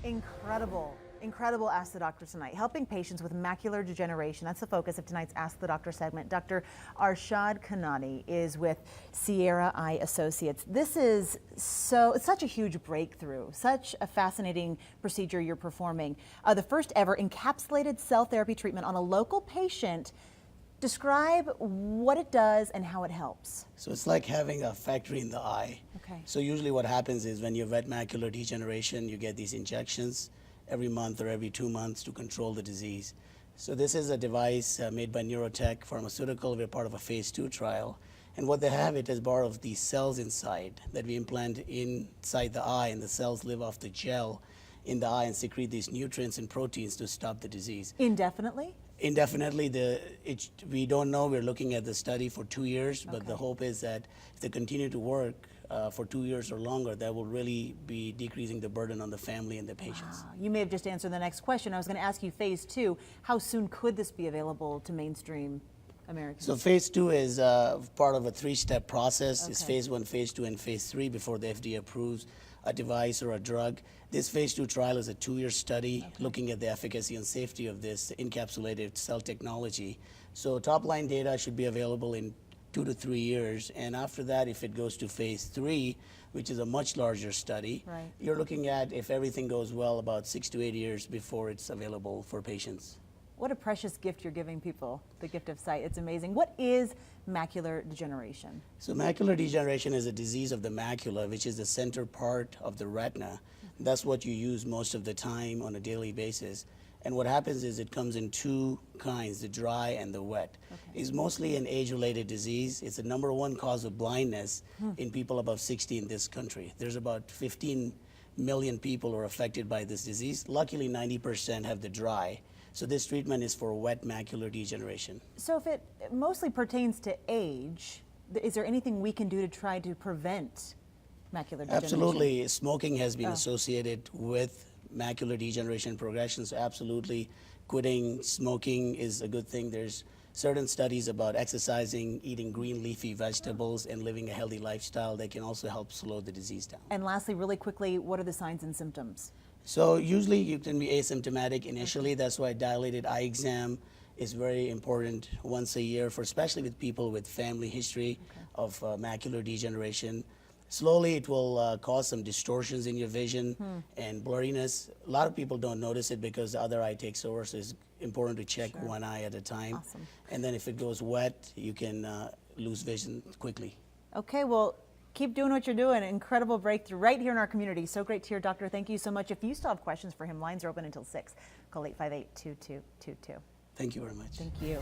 Incredible. Incredible Ask the Doctor tonight, helping patients with macular degeneration. That's the focus of tonight's Ask the Doctor segment. Dr. Arshad Kanani is with Sierra Eye Associates. This is it's such a huge breakthrough, such a fascinating procedure you're performing. The first ever encapsulated cell therapy treatment on a local patient. Describe what it does and how it helps. So it's like having a factory in the eye. Okay. So usually what happens is when you have wet macular degeneration, you get these injections every month or every 2 months to control the disease. So this is a device made by Neurotech Pharmaceutical. We're part of a phase 2 trial. And what they have, it is part of these cells inside that we implant inside the eye, and the cells live off the gel in the eye and secrete these nutrients and proteins to stop the disease. Indefinitely? Indefinitely, we don't know. We're looking at the study for 2 years, but the hope is that if they continue to work for 2 years or longer, that will really be decreasing the burden on the family and the patients. Wow. You may have just answered the next question. I was going to ask you phase 2. How soon could this be available to mainstream Americans? So phase 2 is part of a 3-step process. It's Okay. phase 1, phase 2, and phase 3 before the FDA approves a device or a drug. This phase 2 trial is a 2-year study looking at the efficacy and safety of this encapsulated cell technology. So top-line data should be available in 2 to 3 years, and after that, if it goes to phase 3, which is a much larger study, Right. you're looking at, if everything goes well, about 6 to 8 years before it's available for patients. What a precious gift you're giving people, the gift of sight. It's amazing. What is macular degeneration? So macular degeneration is a disease of the macula, which is the center part of the retina. That's what you use most of the time on a daily basis. And what happens is it comes in 2 kinds, the dry and the wet. It's mostly an age-related disease. It's the #1 cause of blindness in people above 60 in this country. There's about 15 million people who are affected by this disease. Luckily, 90% have the dry. So this treatment is for wet macular degeneration. So if it mostly pertains to age, is there anything we can do to try to prevent macular degeneration? Absolutely. Smoking has been associated with macular degeneration progression, so absolutely quitting smoking is a good thing. There's certain studies about exercising, eating green leafy vegetables, and living a healthy lifestyle that can also help slow the disease down. And lastly, really quickly, what are the signs and symptoms? So usually you can be asymptomatic initially. That's why dilated eye exam is very important once a year, for especially with people with family history of macular degeneration. Slowly it will cause some distortions in your vision and blurriness. A lot of people don't notice it because the other eye takes over, so it's important to check one eye at a time. Awesome. And then if it goes wet, you can lose vision quickly. Okay, well, keep doing what you're doing. Incredible breakthrough right here in our community. So great to hear, Doctor. Thank you so much. If you still have questions for him, lines are open until 6. Call 858-2222. Thank you very much. Thank you.